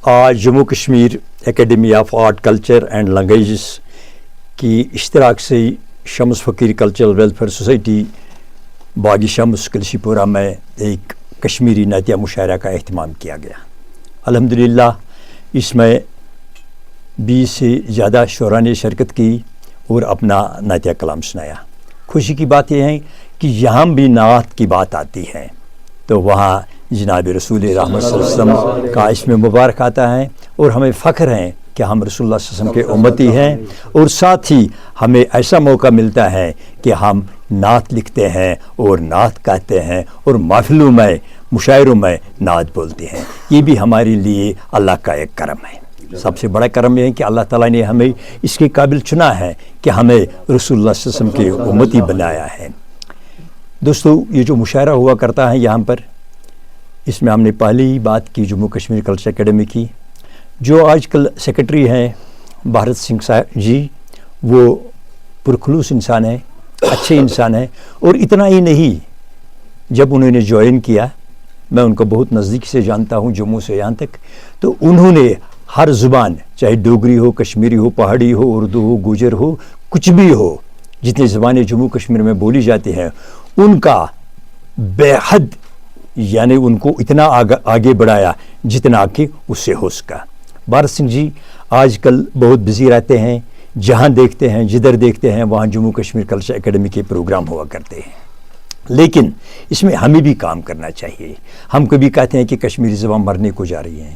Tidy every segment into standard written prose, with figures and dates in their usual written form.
آج Jammu Kashmir academy of art culture and languages کی اشتراک سے شمس فقیر کلچرل ویلفیئر سوسائٹی باغی شمس کلشی پورہ میں ایک کشمیری نعتیہ مشاعرہ کا اہتمام کیا گیا۔ الحمدللہ اس میں 20 سے زیادہ شعراء نے شرکت کی اور اپنا نعتیہ کلام سنایا۔ خوشی کی بات یہ ہے کہ یہاں بھی نعت کی بات آتی ہے تو وہاں جناب رسول رحمت صلی اللہ علیہ وسلم کا اسم مبارک آتا ہے، اور ہمیں فخر ہے کہ ہم رسول اللہ صلی اللہ علیہ وسلم کے امتی ہیں، اور ساتھ ہی ہمیں ایسا موقع ملتا ہے کہ ہم نعت لکھتے ہیں اور نعت کہتے ہیں اور محفلوں میں مشاعروں میں نعت بولتے ہیں۔ یہ بھی ہمارے لیے اللہ کا ایک کرم ہے۔ سب سے بڑا کرم یہ ہے کہ اللہ تعالیٰ نے ہمیں اس کے قابل چنا ہے کہ ہمیں رسول اللہ صلی اللہ علیہ وسلم کے امتی بنایا ہے۔ دوستو، یہ جو مشاعرہ ہوا کرتا ہے یہاں پر، اس میں ہم نے پہلی بات کی جموں کشمیر کلچر اکیڈمی کی۔ جو آج کل سیکرٹری ہیں بھارت سنگھ صاحب جی، وہ پرخلوص انسان ہیں، اچھے انسان ہیں، اور اتنا ہی نہیں، جب انہوں نے جوائن کیا، میں ان کو بہت نزدیک سے جانتا ہوں جموں سے یہاں تک، تو انہوں نے ہر زبان، چاہے ڈوگری ہو، کشمیری ہو، پہاڑی ہو، اردو ہو، گوجر ہو، کچھ بھی ہو، جتنی زبانیں جموں کشمیر میں بولی جاتی ہیں ان کا بے حد، یعنی ان کو اتنا آگے بڑھایا جتنا کہ اس سے ہو سکا۔ بھارت سنگھ جی آج کل بہت بزی رہتے ہیں، جہاں دیکھتے ہیں، جدھر دیکھتے ہیں وہاں جموں کشمیر کلچر اکیڈمی کے پروگرام ہوا کرتے ہیں، لیکن اس میں ہمیں بھی کام کرنا چاہیے۔ ہم کبھی کہتے ہیں کہ کشمیری زبان مرنے کو جا رہی ہے،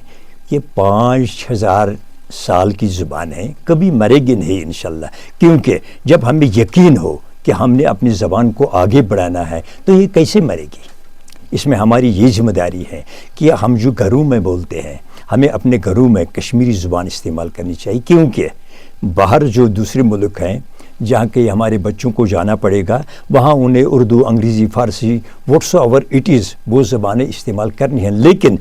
یہ 5000 سال کی زبان ہے، کبھی مرے گی نہیں انشاءاللہ، کیونکہ جب ہمیں یقین ہو کہ ہم نے اپنی زبان کو آگے بڑھانا ہے تو یہ کیسے مرے گی؟ اس میں ہماری یہ ذمہ داری ہے کہ ہم جو گھروں میں بولتے ہیں، ہمیں اپنے گھروں میں کشمیری زبان استعمال کرنی چاہیے، کیونکہ باہر جو دوسرے ملک ہیں جہاں کہ ہمارے بچوں کو جانا پڑے گا، وہاں انہیں اردو، انگریزی، فارسی، واٹس ایور اٹ از، وہ زبانیں استعمال کرنی ہیں، لیکن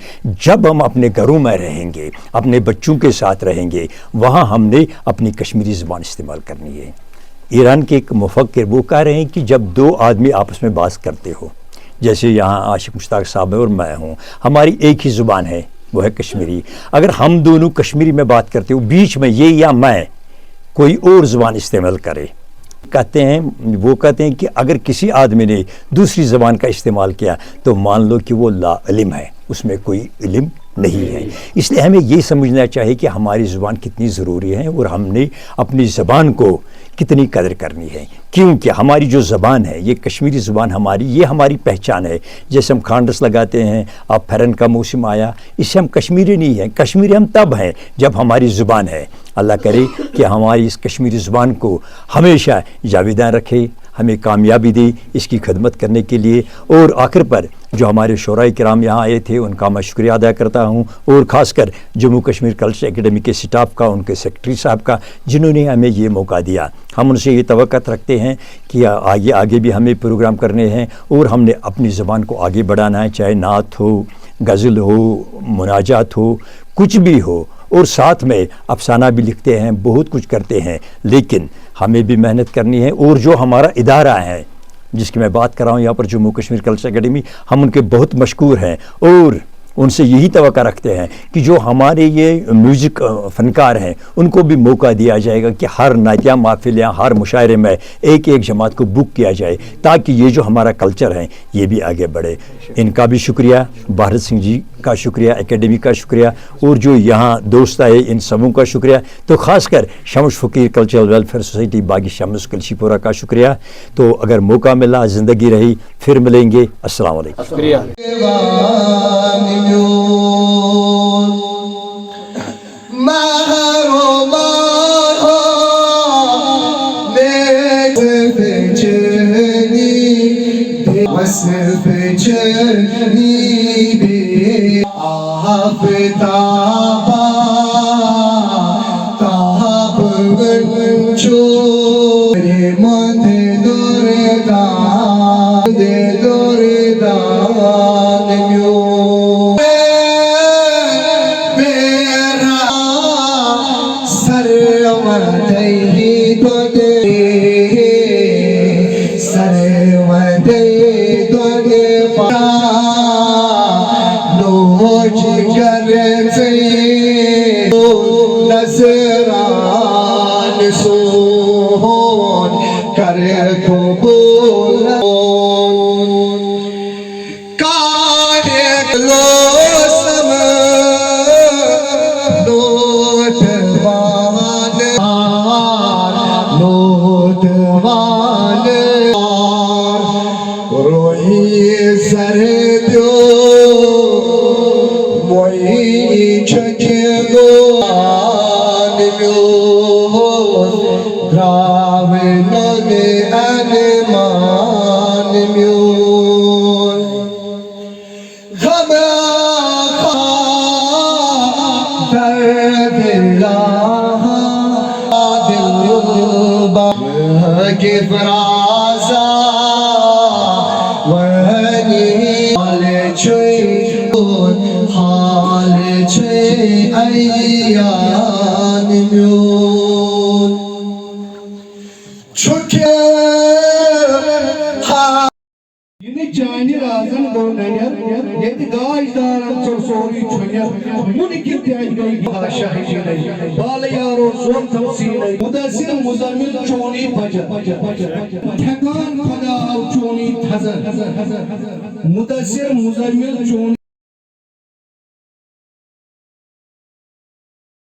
جب ہم اپنے گھروں میں رہیں گے، اپنے بچوں کے ساتھ رہیں گے، وہاں ہم نے اپنی کشمیری زبان استعمال کرنی ہے۔ ایران کے ایک مفکر وہ کہہ رہے ہیں کہ جب دو آدمی آپس میں بات کرتے ہو، جیسے یہاں عاشق مشتاق صاحب اور میں ہوں، ہماری ایک ہی زبان ہے، وہ ہے کشمیری، اگر ہم دونوں کشمیری میں بات کرتے ہو، بیچ میں یہ یا میں کوئی اور زبان استعمال کرے، وہ کہتے ہیں کہ اگر کسی آدمی نے دوسری زبان کا استعمال کیا تو مان لو کہ وہ لا علم ہے، اس میں کوئی علم نہیں ہے۔ اس لیے ہمیں یہ سمجھنا چاہیے کہ ہماری زبان کتنی ضروری ہے اور ہم نے اپنی زبان کو کتنی قدر کرنی ہے، کیونکہ ہماری جو زبان ہے، یہ کشمیری زبان ہماری، یہ ہماری پہچان ہے۔ جیسے ہم کھانڈس لگاتے ہیں، اب پھرن کا موسم آیا، اس سے ہم کشمیری نہیں ہیں، کشمیری ہم تب ہیں جب ہماری زبان ہے۔ اللہ کرے کہ ہماری اس کشمیری زبان کو ہمیشہ جاویداں رکھے، ہمیں کامیابی دے اس کی خدمت کرنے کے لیے۔ اور آخر پر جو ہمارے شعراء کرام یہاں آئے تھے ان کا میں شکریہ ادا کرتا ہوں، اور خاص کر جموں کشمیر کلچر اکیڈمی کے سٹاف کا، ان کے سیکرٹری صاحب کا، جنہوں نے ہمیں یہ موقع دیا۔ ہم ان سے یہ توقع رکھتے ہیں کہ آگے بھی ہمیں پروگرام کرنے ہیں، اور ہم نے اپنی زبان کو آگے بڑھانا ہے، چاہے نعت ہو، غزل ہو، مناجات ہو، کچھ بھی ہو، اور ساتھ میں افسانہ بھی لکھتے ہیں، بہت کچھ کرتے ہیں، لیکن ہمیں بھی محنت کرنی ہے۔ اور جو ہمارا ادارہ ہے جس کی میں بات کر رہا ہوں یہاں پر جموں کشمیر کلچر اکیڈمی، ہم ان کے بہت مشکور ہیں، اور ان سے یہی توقع رکھتے ہیں کہ جو ہمارے یہ میوزک فنکار ہیں ان کو بھی موقع دیا جائے گا کہ ہر نعتیہ محفل یا ہر مشاعرے میں ایک ایک جماعت کو بک کیا جائے، تاکہ یہ جو ہمارا کلچر ہے یہ بھی آگے بڑھے۔ ان کا بھی شکریہ، بھارت سنگھ جی کا شکریہ، اکیڈمی کا شکریہ، اور جو یہاں دوست آئے ان سبوں کا شکریہ، تو خاص کر شمس فقیر کلچرل ویلفیئر سوسائٹی باغی شمس کلشی پورہ کا شکریہ۔ تو اگر موقع ملا، زندگی رہی، پھر ملیں گے۔ السلام علیکم۔ شکریہ۔ Lord, you got it. Yine cani razın gornayar, yedi gaydaran çorsori çönyar, Munikil tiyajgayı şahişine, Balayaro zon tamsine, Mudasir muzammil çoğuni paca, Tekan kada av çoğuni hazır, Mudasir muzammil çoğuni